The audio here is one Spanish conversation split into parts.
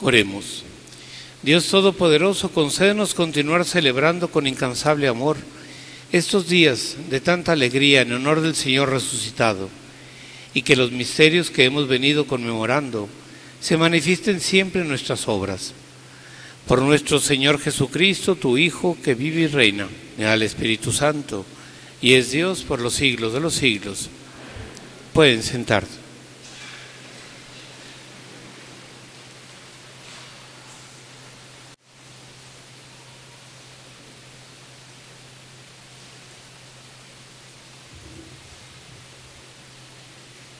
Oremos. Dios Todopoderoso, concédenos continuar celebrando con incansable amor estos días de tanta alegría en honor del Señor resucitado, y que los misterios que hemos venido conmemorando se manifiesten siempre en nuestras obras. Por nuestro Señor Jesucristo, tu Hijo, que vive y reina en el Espíritu Santo, y es Dios por los siglos de los siglos. Pueden sentarse.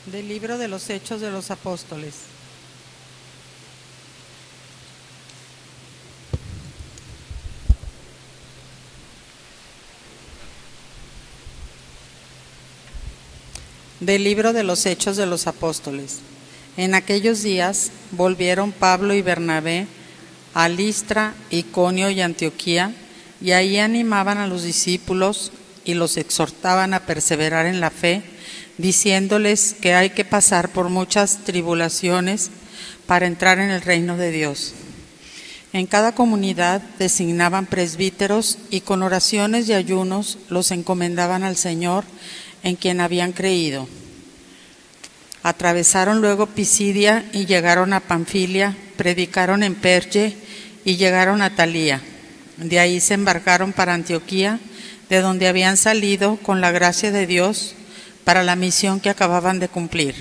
Del libro de los Hechos de los Apóstoles. Del libro de los Hechos de los Apóstoles. En aquellos días volvieron Pablo y Bernabé a Listra, Iconio y Antioquía, y ahí animaban a los discípulos y los exhortaban a perseverar en la fe, diciéndoles que hay que pasar por muchas tribulaciones para entrar en el reino de Dios. En cada comunidad designaban presbíteros y con oraciones y ayunos los encomendaban al Señor en quien habían creído. Atravesaron luego Pisidia y llegaron a Panfilia, predicaron en Perge y llegaron a Talía. De ahí se embarcaron para Antioquía, de donde habían salido con la gracia de Dios para la misión que acababan de cumplir.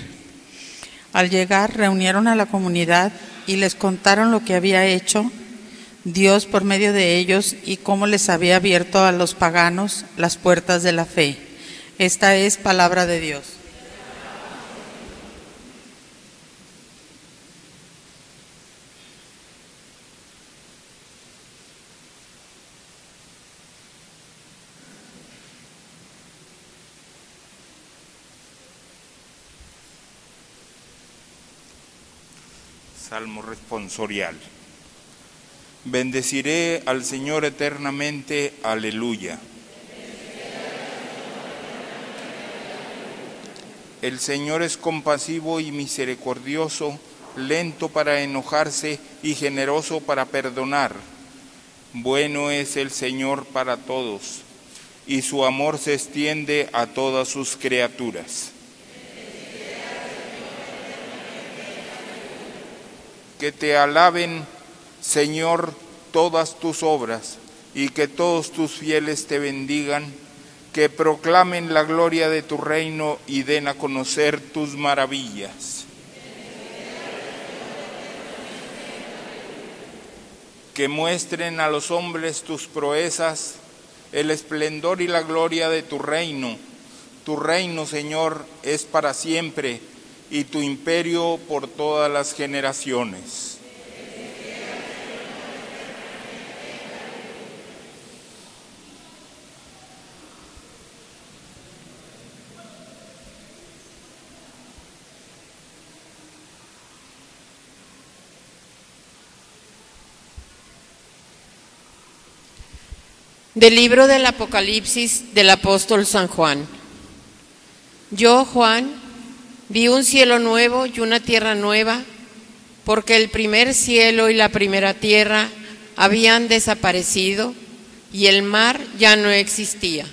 Al llegar, reunieron a la comunidad y les contaron lo que había hecho Dios por medio de ellos y cómo les había abierto a los paganos las puertas de la fe. Esta es palabra de Dios. Salmo responsorial. Bendeciré al Señor eternamente. Aleluya. El Señor es compasivo y misericordioso, lento para enojarse y generoso para perdonar. Bueno es el Señor para todos, y su amor se extiende a todas sus criaturas. Que te alaben, Señor, todas tus obras, y que todos tus fieles te bendigan, que proclamen la gloria de tu reino y den a conocer tus maravillas. Que muestren a los hombres tus proezas, el esplendor y la gloria de tu reino. Tu reino, Señor, es para siempre, y tu imperio por todas las generaciones. Del libro del Apocalipsis del apóstol San Juan. Yo, Juan, vi un cielo nuevo y una tierra nueva, porque el primer cielo y la primera tierra habían desaparecido y el mar ya no existía.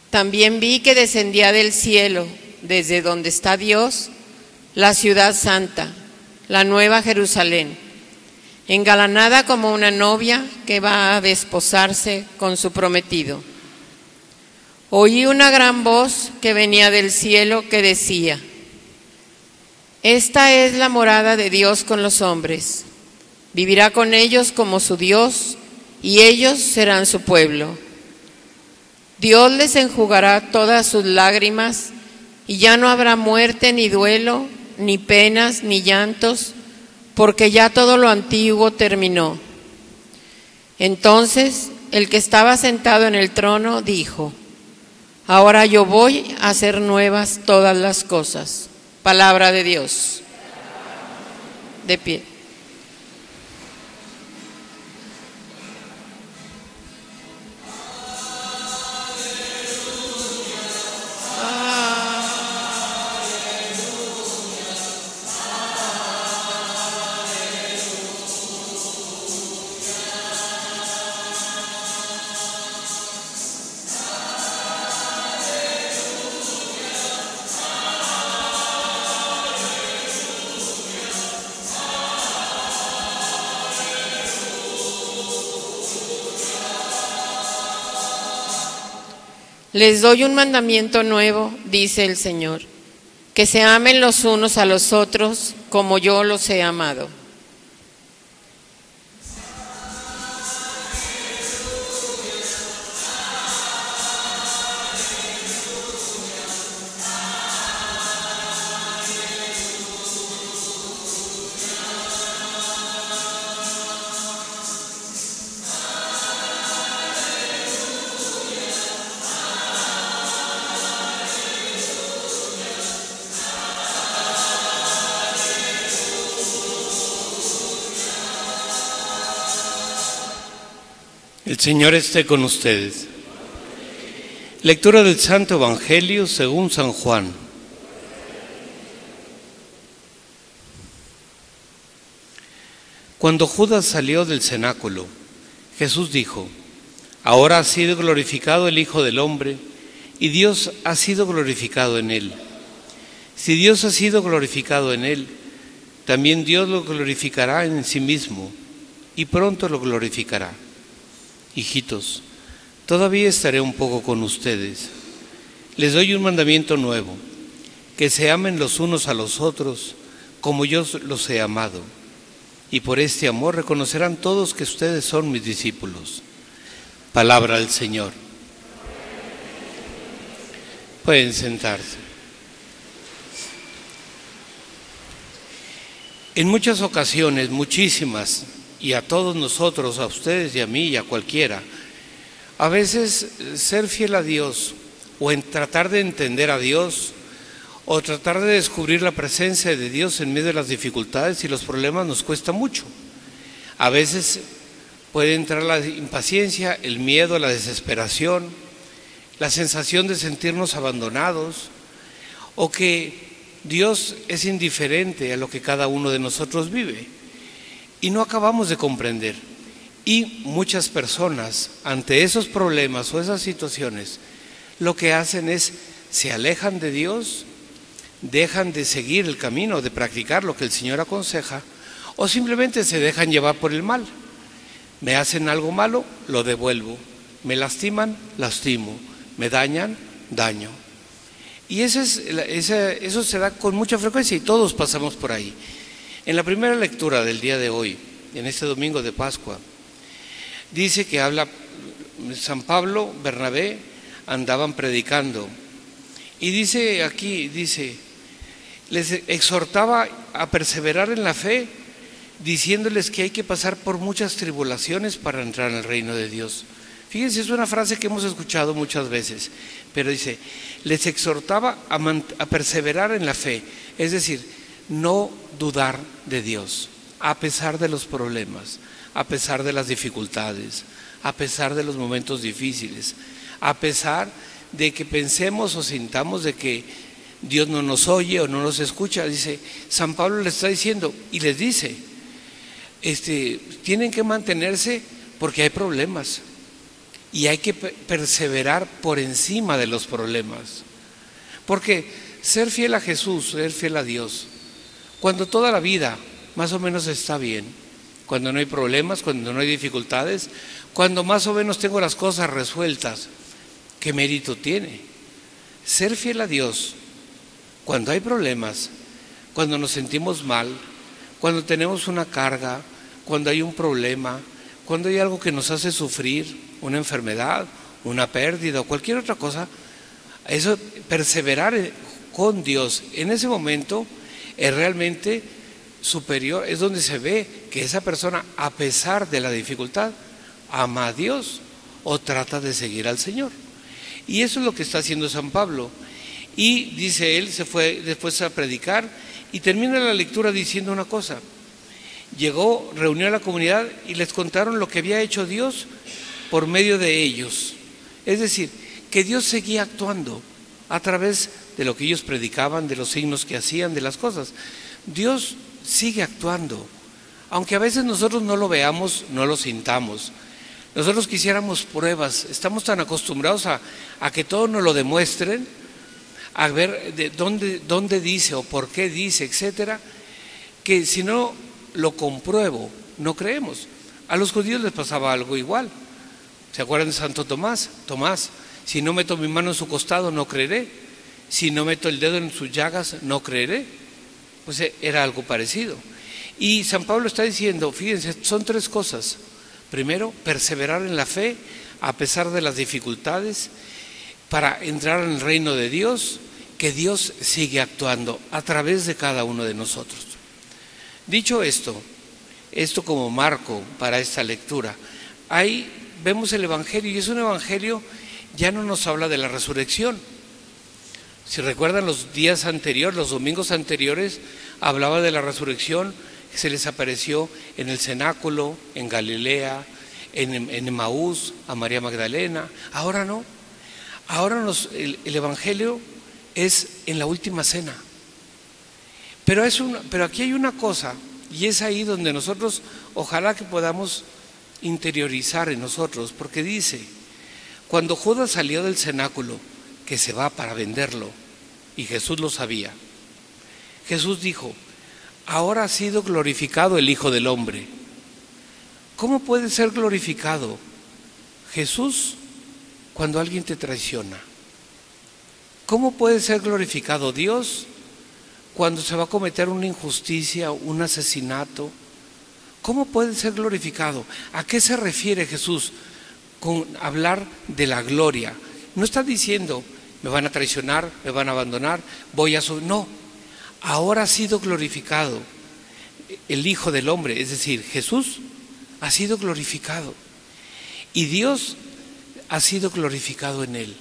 También vi que descendía del cielo, desde donde está Dios, la ciudad santa, la nueva Jerusalén, engalanada como una novia que va a desposarse con su prometido. Oí una gran voz que venía del cielo que decía: Esta es la morada de Dios con los hombres. Vivirá con ellos como su Dios, y ellos serán su pueblo. Dios les enjugará todas sus lágrimas, y ya no habrá muerte, ni duelo, ni penas, ni llantos, porque ya todo lo antiguo terminó. Entonces el que estaba sentado en el trono dijo: Ahora yo voy a hacer nuevas todas las cosas. Palabra de Dios. De pie. Les doy un mandamiento nuevo, dice el Señor, que se amen los unos a los otros como yo los he amado. El Señor esté con ustedes. Lectura del Santo Evangelio según San Juan. Cuando Judas salió del cenáculo, Jesús dijo: Ahora ha sido glorificado el Hijo del Hombre, y Dios ha sido glorificado en él. Si Dios ha sido glorificado en él, también Dios lo glorificará en sí mismo, y pronto lo glorificará. Hijitos, todavía estaré un poco con ustedes. Les doy un mandamiento nuevo, que se amen los unos a los otros como yo los he amado. Y por este amor reconocerán todos que ustedes son mis discípulos. Palabra del Señor. Pueden sentarse. En muchas ocasiones, muchísimas, y a todos nosotros, a ustedes y a mí y a cualquiera, a veces ser fiel a Dios o en tratar de entender a Dios o tratar de descubrir la presencia de Dios en medio de las dificultades y los problemas nos cuesta mucho. A veces puede entrar la impaciencia, el miedo, la desesperación, la sensación de sentirnos abandonados o que Dios es indiferente a lo que cada uno de nosotros vive. Y no acabamos de comprender. Y muchas personas, ante esos problemas o esas situaciones, lo que hacen es, se alejan de Dios, dejan de seguir el camino, de practicar lo que el Señor aconseja, o simplemente se dejan llevar por el mal. Me hacen algo malo, lo devuelvo. Me lastiman, lastimo. Me dañan, daño. Y eso se da con mucha frecuencia y todos pasamos por ahí. En la primera lectura del día de hoy, en este domingo de Pascua, dice que habla San Pablo, Bernabé, andaban predicando. Y dice aquí, les exhortaba a perseverar en la fe, diciéndoles que hay que pasar por muchas tribulaciones para entrar en el reino de Dios. Fíjense, es una frase que hemos escuchado muchas veces, pero dice, les exhortaba a perseverar en la fe, es decir, no dudar de Dios, a pesar de los problemas, a pesar de las dificultades, a pesar de los momentos difíciles, a pesar de que pensemos o sintamos de que Dios no nos oye o no nos escucha. Dice, San Pablo les está diciendo y les dice, tienen que mantenerse porque hay problemas y hay que perseverar por encima de los problemas, porque ser fiel a Jesús, ser fiel a Dios, cuando toda la vida más o menos está bien, cuando no hay problemas, cuando no hay dificultades, cuando más o menos tengo las cosas resueltas, ¿qué mérito tiene? Ser fiel a Dios cuando hay problemas, cuando nos sentimos mal, cuando tenemos una carga, cuando hay un problema, cuando hay algo que nos hace sufrir, una enfermedad, una pérdida o cualquier otra cosa, eso, perseverar con Dios en ese momento es realmente superior, es donde se ve que esa persona, a pesar de la dificultad, ama a Dios o trata de seguir al Señor. Y eso es lo que está haciendo San Pablo. Y dice él, se fue después a predicar y termina la lectura diciendo una cosa. Llegó, reunió a la comunidad y les contaron lo que había hecho Dios por medio de ellos. Es decir, que Dios seguía actuando a través de lo que ellos predicaban, de los signos que hacían, de las cosas. Dios sigue actuando, aunque a veces nosotros no lo veamos, no lo sintamos. Nosotros quisiéramos pruebas, estamos tan acostumbrados a que todo nos lo demuestren, a ver de dónde dice o por qué dice, etcétera, que si no lo compruebo, no creemos. A los judíos les pasaba algo igual. ¿Se acuerdan de Santo Tomás? Tomás, Si no meto mi mano en su costado, no creeré. Si no meto el dedo en sus llagas, no creeré. Pues era algo parecido. Y San Pablo está diciendo, fíjense, son tres cosas. Primero, perseverar en la fe a pesar de las dificultades para entrar en el reino de Dios, que Dios sigue actuando a través de cada uno de nosotros. Dicho esto como marco para esta lectura, ahí vemos el Evangelio, y es un Evangelio, ya no nos habla de la resurrección. Si recuerdan los días anteriores, los domingos anteriores, hablaba de la resurrección, que se les apareció en el cenáculo, en Galilea, en Emaús, a María Magdalena. Ahora no, ahora el Evangelio es en la última cena. Pero aquí hay una cosa, y es ahí donde nosotros, ojalá que podamos interiorizar en nosotros, porque dice, cuando Judas salió del cenáculo, que se va para venderlo, y Jesús lo sabía, Jesús dijo, ahora ha sido glorificado el Hijo del Hombre. ¿Cómo puede ser glorificado Jesús cuando alguien te traiciona? ¿Cómo puede ser glorificado Dios cuando se va a cometer una injusticia, un asesinato? ¿Cómo puede ser glorificado? ¿A qué se refiere Jesús con hablar de la gloria? No está diciendo, me van a traicionar, me van a abandonar, voy a subir. No, ahora ha sido glorificado el Hijo del Hombre, es decir, Jesús ha sido glorificado y Dios ha sido glorificado en él.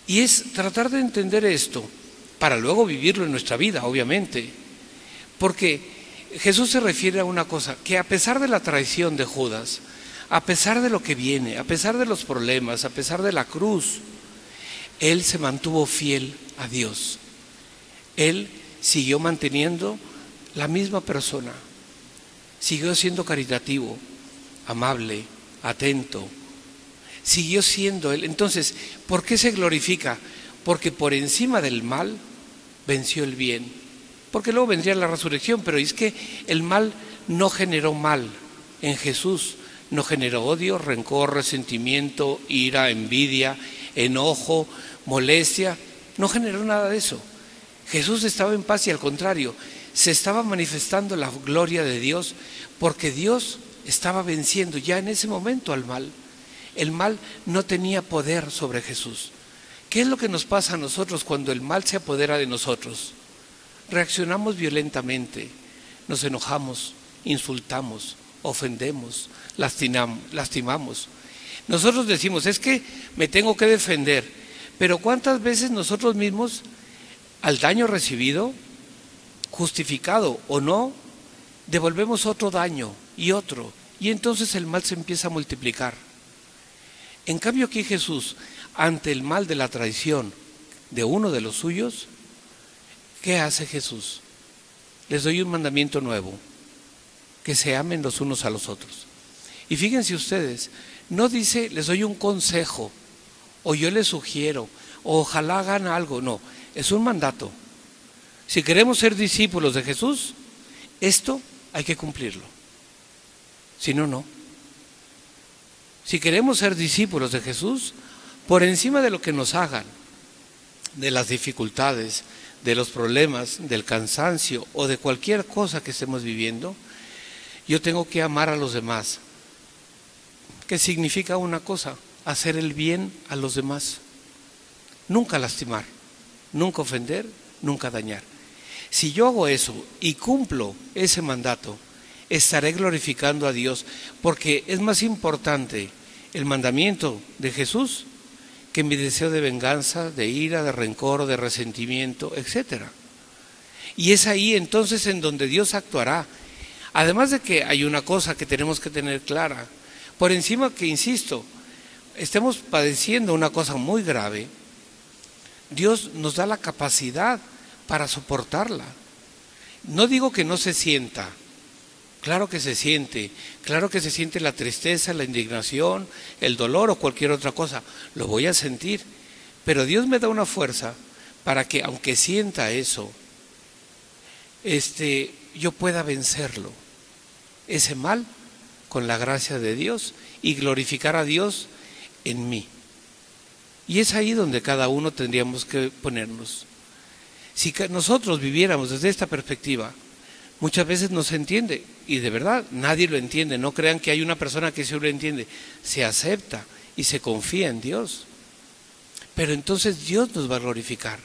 Y es tratar de entender esto para luego vivirlo en nuestra vida, obviamente, porque Jesús se refiere a una cosa, que a pesar de la traición de Judas, a pesar de lo que viene, a pesar de los problemas, a pesar de la cruz, él se mantuvo fiel a Dios. Él siguió manteniendo la misma persona, siguió siendo caritativo, amable, atento, siguió siendo él. Entonces, ¿por qué se glorifica? Porque por encima del mal venció el bien, porque luego vendría la resurrección, pero es que el mal no generó mal en Jesús, no generó odio, rencor, resentimiento, ira, envidia, enojo, molestia, no generó nada de eso. Jesús estaba en paz y al contrario, se estaba manifestando la gloria de Dios porque Dios estaba venciendo ya en ese momento al mal. El mal no tenía poder sobre Jesús. ¿Qué es lo que nos pasa a nosotros cuando el mal se apodera de nosotros? Reaccionamos violentamente, nos enojamos, insultamos, ofendemos, lastimamos. Nosotros decimos, es que me tengo que defender, pero ¿cuántas veces nosotros mismos, al daño recibido, justificado o no, devolvemos otro daño y otro, y entonces el mal se empieza a multiplicar? En cambio aquí Jesús, ante el mal de la traición de uno de los suyos, ¿qué hace Jesús? Les doy un mandamiento nuevo, que se amen los unos a los otros. Y fíjense ustedes, no dice les doy un consejo, o yo les sugiero, o ojalá hagan algo, no, es un mandato. Si queremos ser discípulos de Jesús, esto hay que cumplirlo, si no, no. Si queremos ser discípulos de Jesús, por encima de lo que nos hagan, de las dificultades, de los problemas, del cansancio o de cualquier cosa que estemos viviendo, yo tengo que amar a los demás. ¿Qué significa una cosa? Hacer el bien a los demás. Nunca lastimar, nunca ofender, nunca dañar. Si yo hago eso y cumplo ese mandato, estaré glorificando a Dios, porque es más importante el mandamiento de Jesús que mi deseo de venganza, de ira, de rencor, de resentimiento, etc. Y es ahí entonces en donde Dios actuará. Además de que hay una cosa que tenemos que tener clara, por encima que, insisto, estemos padeciendo una cosa muy grave, Dios nos da la capacidad para soportarla. No digo que no se sienta, claro que se siente la tristeza, la indignación, el dolor o cualquier otra cosa, lo voy a sentir, pero Dios me da una fuerza para que aunque sienta eso, yo pueda vencerlo, ese mal, con la gracia de Dios y glorificar a Dios en mí. Y es ahí donde cada uno tendríamos que ponernos. Si nosotros viviéramos desde esta perspectiva, muchas veces no se entiende, y de verdad nadie lo entiende. No crean que hay una persona que sí lo entiende. Se acepta y se confía en Dios. Pero entonces Dios nos va a glorificar.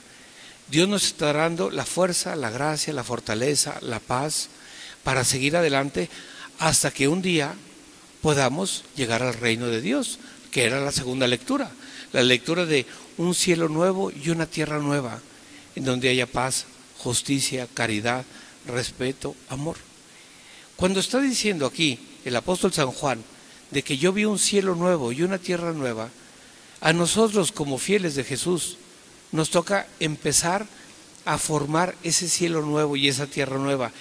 Dios nos está dando la fuerza, la gracia, la fortaleza, la paz para seguir adelante hasta que un día podamos llegar al reino de Dios, que era la segunda lectura, la lectura de un cielo nuevo y una tierra nueva, en donde haya paz, justicia, caridad, respeto, amor. Cuando está diciendo aquí el apóstol San Juan de que yo vi un cielo nuevo y una tierra nueva, a nosotros como fieles de Jesús nos toca empezar a formar ese cielo nuevo y esa tierra nueva.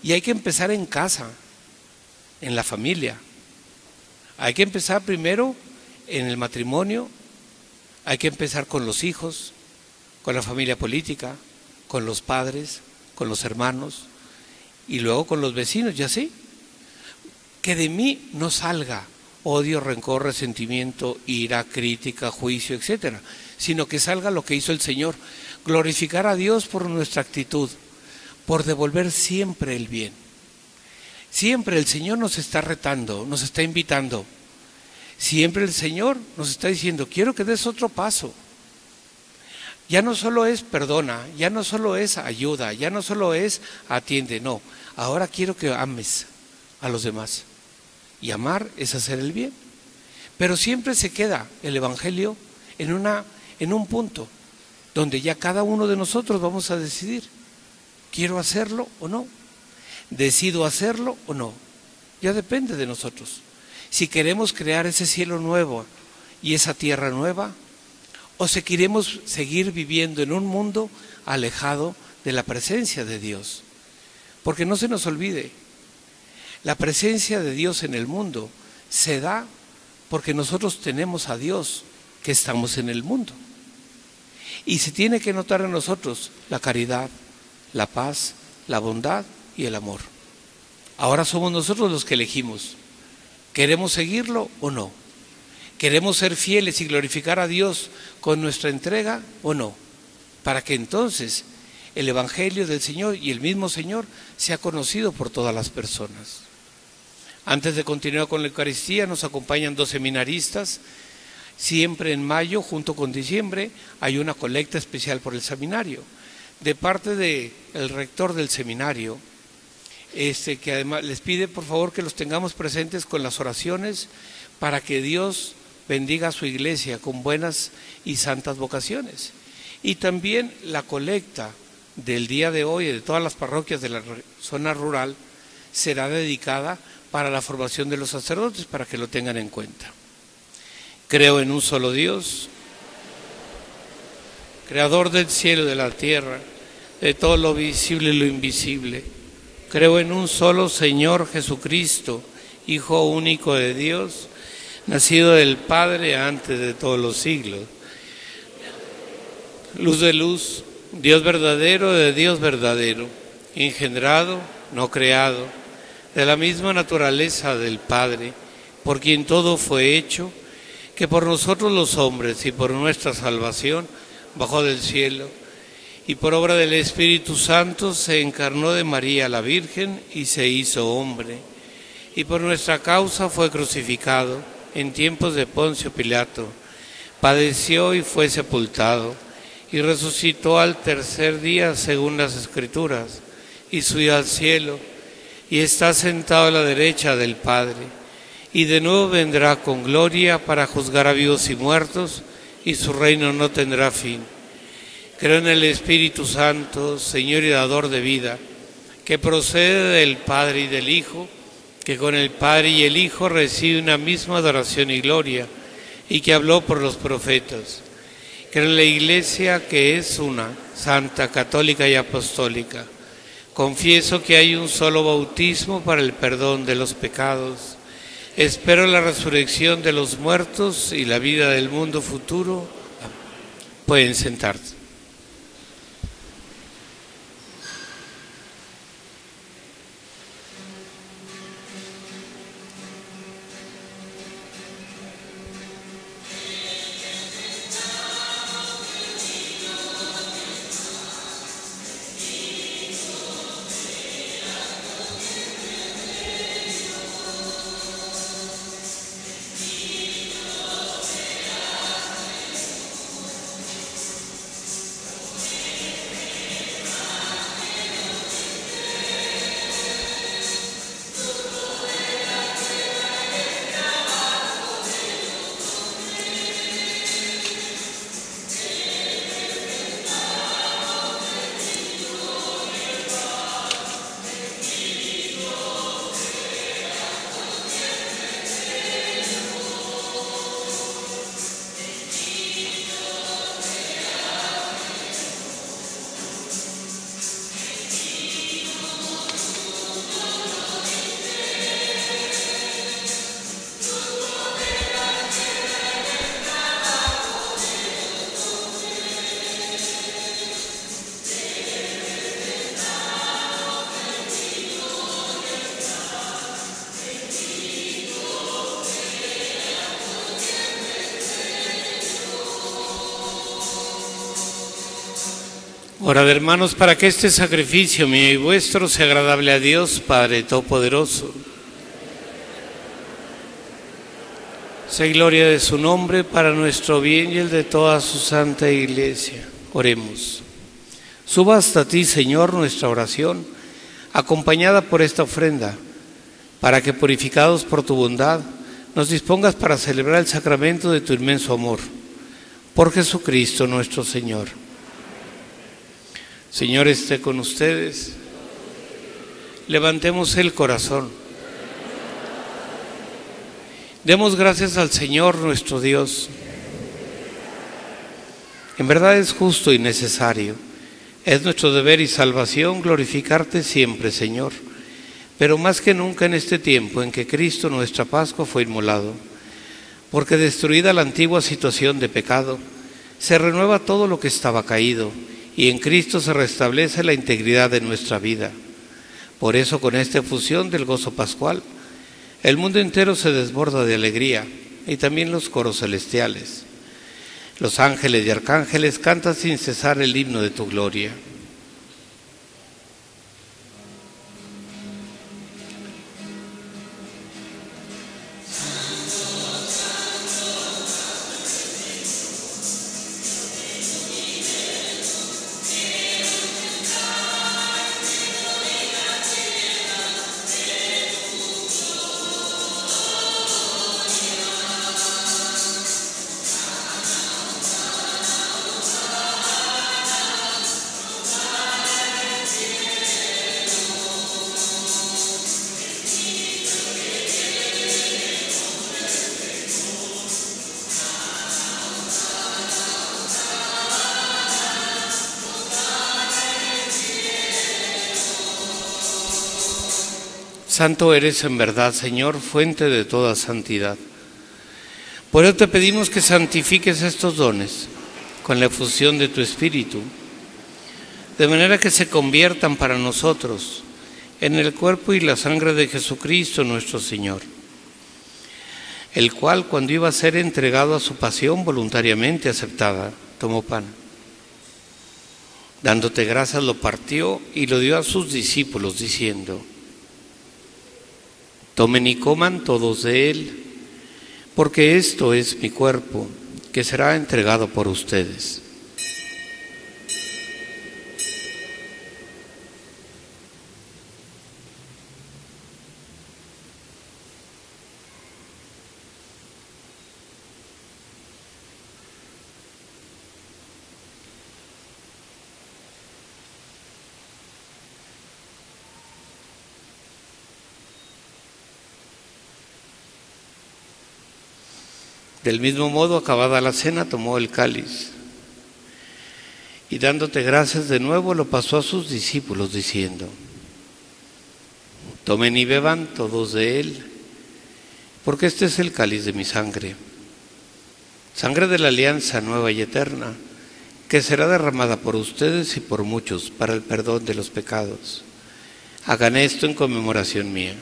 Y hay que empezar en casa, en la familia. Hay que empezar primero en el matrimonio, hay que empezar con los hijos, con la familia política, con los padres, con los hermanos y luego con los vecinos, y así. Que de mí no salga odio, rencor, resentimiento, ira, crítica, juicio, etcétera, sino que salga lo que hizo el Señor, glorificar a Dios por nuestra actitud, por devolver siempre el bien. Siempre el Señor nos está retando, nos está invitando. Siempre el Señor nos está diciendo, quiero que des otro paso. Ya no solo es perdona, ya no solo es ayuda, ya no solo es atiende, no. Ahora quiero que ames a los demás. Y amar es hacer el bien. Pero siempre se queda el Evangelio en un punto donde ya cada uno de nosotros vamos a decidir, ¿quiero hacerlo o no? ¿Decido hacerlo o no? Ya depende de nosotros. Si queremos crear ese cielo nuevo y esa tierra nueva, o si queremos seguir viviendo en un mundo alejado de la presencia de Dios. Porque no se nos olvide, la presencia de Dios en el mundo se da porque nosotros tenemos a Dios que estamos en el mundo. Y se tiene que notar en nosotros la caridad, la paz, la bondad y el amor. Ahora somos nosotros los que elegimos. ¿Queremos seguirlo o no? ¿Queremos ser fieles y glorificar a Dios con nuestra entrega o no? Para que entonces el Evangelio del Señor y el mismo Señor sea conocido por todas las personas. Antes de continuar con la Eucaristía nos acompañan 2 seminaristas. Siempre en mayo, junto con diciembre, hay una colecta especial por el seminario. De parte del rector del seminario, que además les pide por favor que los tengamos presentes con las oraciones para que Dios bendiga a su iglesia con buenas y santas vocaciones. Y también la colecta del día de hoy de todas las parroquias de la zona rural será dedicada para la formación de los sacerdotes, para que lo tengan en cuenta. Creo en un solo Dios, creador del cielo y de la tierra, de todo lo visible y lo invisible. Creo en un solo Señor Jesucristo, Hijo único de Dios, nacido del Padre antes de todos los siglos. Luz de luz, Dios verdadero de Dios verdadero, engendrado, no creado, de la misma naturaleza del Padre, por quien todo fue hecho, que por nosotros los hombres y por nuestra salvación bajó del cielo, y por obra del Espíritu Santo se encarnó de María la Virgen y se hizo hombre, y por nuestra causa fue crucificado en tiempos de Poncio Pilato, padeció y fue sepultado, y resucitó al tercer día según las Escrituras, y subió al cielo, y está sentado a la derecha del Padre, y de nuevo vendrá con gloria para juzgar a vivos y muertos, y su reino no tendrá fin. Creo en el Espíritu Santo, Señor y dador de vida, que procede del Padre y del Hijo, que con el Padre y el Hijo recibe una misma adoración y gloria, y que habló por los profetas. Creo en la Iglesia, que es una, santa, católica y apostólica. Confieso que hay un solo bautismo para el perdón de los pecados. Espero la resurrección de los muertos y la vida del mundo futuro. Pueden sentarse. Orad, hermanos, para que este sacrificio mío y vuestro sea agradable a Dios, Padre Todopoderoso. Sea gloria de su nombre para nuestro bien y el de toda su santa Iglesia. Oremos. Suba hasta ti, Señor, nuestra oración, acompañada por esta ofrenda, para que, purificados por tu bondad, nos dispongas para celebrar el sacramento de tu inmenso amor. Por Jesucristo nuestro Señor. Señor, esté con ustedes. Levantemos el corazón. Demos gracias al Señor nuestro Dios. En verdad es justo y necesario. Es nuestro deber y salvación glorificarte siempre, Señor, pero más que nunca en este tiempo en que Cristo, nuestra Pascua, fue inmolado, porque destruida la antigua situación de pecado, se renueva todo lo que estaba caído, y en Cristo se restablece la integridad de nuestra vida. Por eso, con esta efusión del gozo pascual, el mundo entero se desborda de alegría, y también los coros celestiales. Los ángeles y arcángeles cantan sin cesar el himno de tu gloria. Santo eres en verdad, Señor, fuente de toda santidad. Por eso te pedimos que santifiques estos dones con la efusión de tu Espíritu, de manera que se conviertan para nosotros en el cuerpo y la sangre de Jesucristo nuestro Señor, el cual, cuando iba a ser entregado a su pasión voluntariamente aceptada, tomó pan. Dándote gracias, lo partió y lo dio a sus discípulos, diciendo: tomen y coman todos de él, porque esto es mi cuerpo, que será entregado por ustedes. Del mismo modo, acabada la cena, tomó el cáliz y dándote gracias de nuevo, lo pasó a sus discípulos diciendo: tomen y beban todos de él, porque este es el cáliz de mi sangre, sangre de la alianza nueva y eterna, que será derramada por ustedes y por muchos para el perdón de los pecados. Hagan esto en conmemoración mía.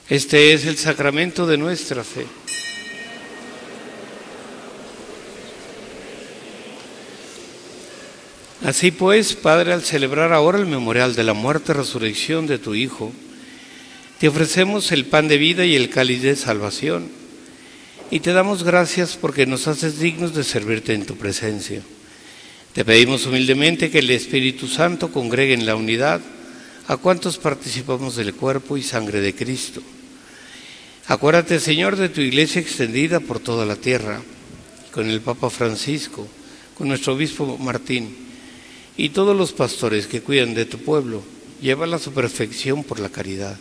Este es el sacramento de nuestra fe. Así pues, Padre, al celebrar ahora el memorial de la muerte y resurrección de tu Hijo, te ofrecemos el pan de vida y el cáliz de salvación, y te damos gracias porque nos haces dignos de servirte en tu presencia. Te pedimos humildemente que el Espíritu Santo congregue en la unidad a cuantos participamos del cuerpo y sangre de Cristo. Acuérdate, Señor, de tu Iglesia extendida por toda la tierra, con el Papa Francisco, con nuestro Obispo Martín y todos los pastores que cuidan de tu pueblo. Llévala a su perfección por la caridad.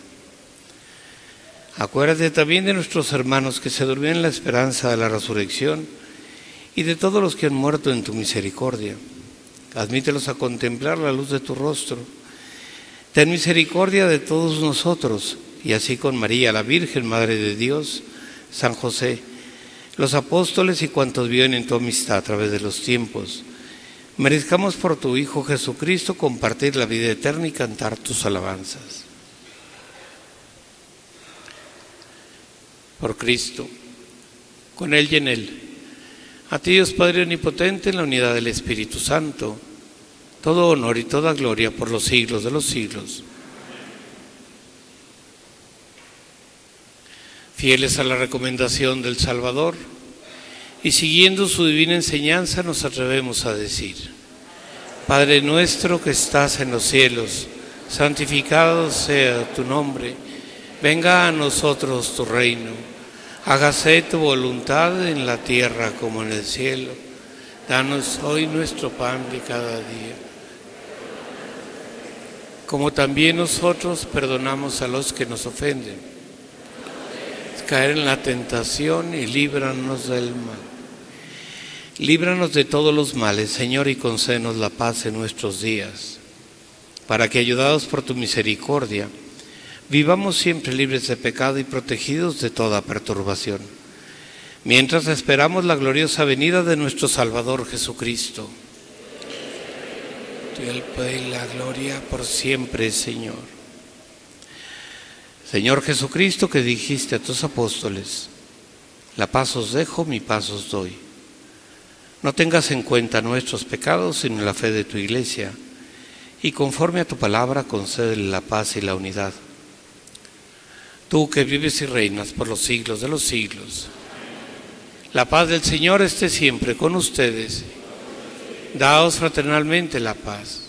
Acuérdate también de nuestros hermanos que se durmieron en la esperanza de la resurrección y de todos los que han muerto en tu misericordia. Admítelos a contemplar la luz de tu rostro. Ten misericordia de todos nosotros, y así con María, la Virgen, Madre de Dios, San José, los apóstoles y cuantos viven en tu amistad a través de los tiempos, merezcamos por tu Hijo Jesucristo compartir la vida eterna y cantar tus alabanzas. Por Cristo, con Él y en Él, a ti Dios Padre Omnipotente, en la unidad del Espíritu Santo, todo honor y toda gloria por los siglos de los siglos. Fieles a la recomendación del Salvador y siguiendo su divina enseñanza, nos atrevemos a decir: Padre nuestro que estás en los cielos, santificado sea tu nombre, venga a nosotros tu reino. Hágase tu voluntad en la tierra como en el cielo. Danos hoy nuestro pan de cada día. Como también nosotros perdonamos a los que nos ofenden. Caer en la tentación y líbranos del mal. Líbranos de todos los males, Señor, y concédenos la paz en nuestros días, para que, ayudados por tu misericordia, vivamos siempre libres de pecado y protegidos de toda perturbación, mientras esperamos la gloriosa venida de nuestro Salvador Jesucristo. Tuyo el poder y la gloria por siempre, Señor. Señor Jesucristo, que dijiste a tus apóstoles: la paz os dejo, mi paz os doy. No tengas en cuenta nuestros pecados, sino la fe de tu Iglesia, y conforme a tu palabra concédele la paz y la unidad. Tú que vives y reinas por los siglos de los siglos. La paz del Señor esté siempre con ustedes. Daos fraternalmente la paz.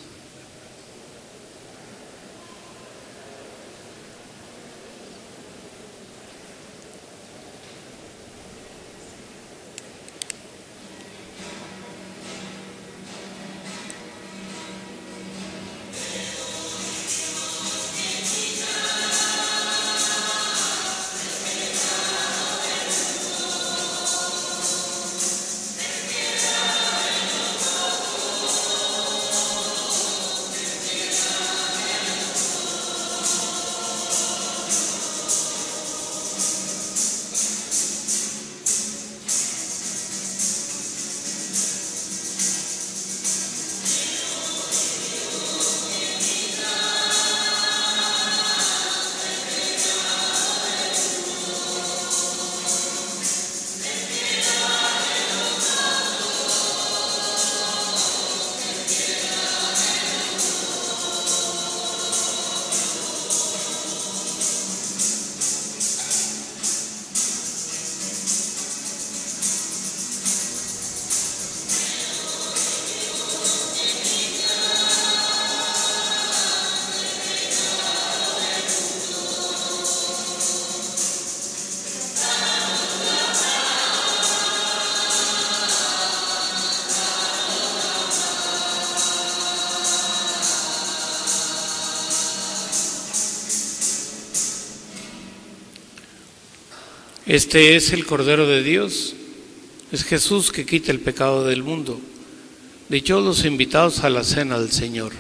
Este es el Cordero de Dios, es Jesús que quita el pecado del mundo. Dichosos los invitados a la cena del Señor.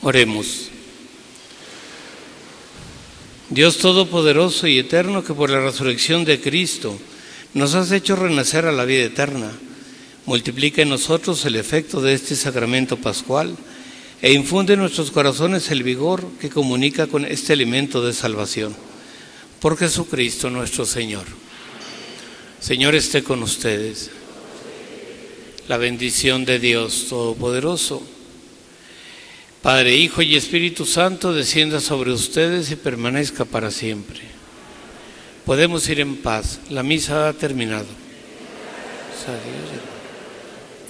Oremos. Dios Todopoderoso y Eterno, que por la resurrección de Cristo nos has hecho renacer a la vida eterna, multiplica en nosotros el efecto de este sacramento pascual e infunde en nuestros corazones el vigor que comunica con este alimento de salvación. Por Jesucristo nuestro Señor. Señor esté con ustedes. La bendición de Dios Todopoderoso, Padre, Hijo y Espíritu Santo, descienda sobre ustedes y permanezca para siempre. Podemos ir en paz. La misa ha terminado.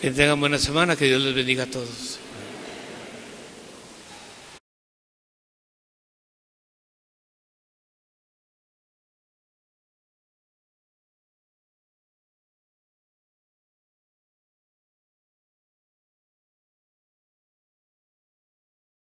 Que tengan buena semana. Que Dios les bendiga a todos.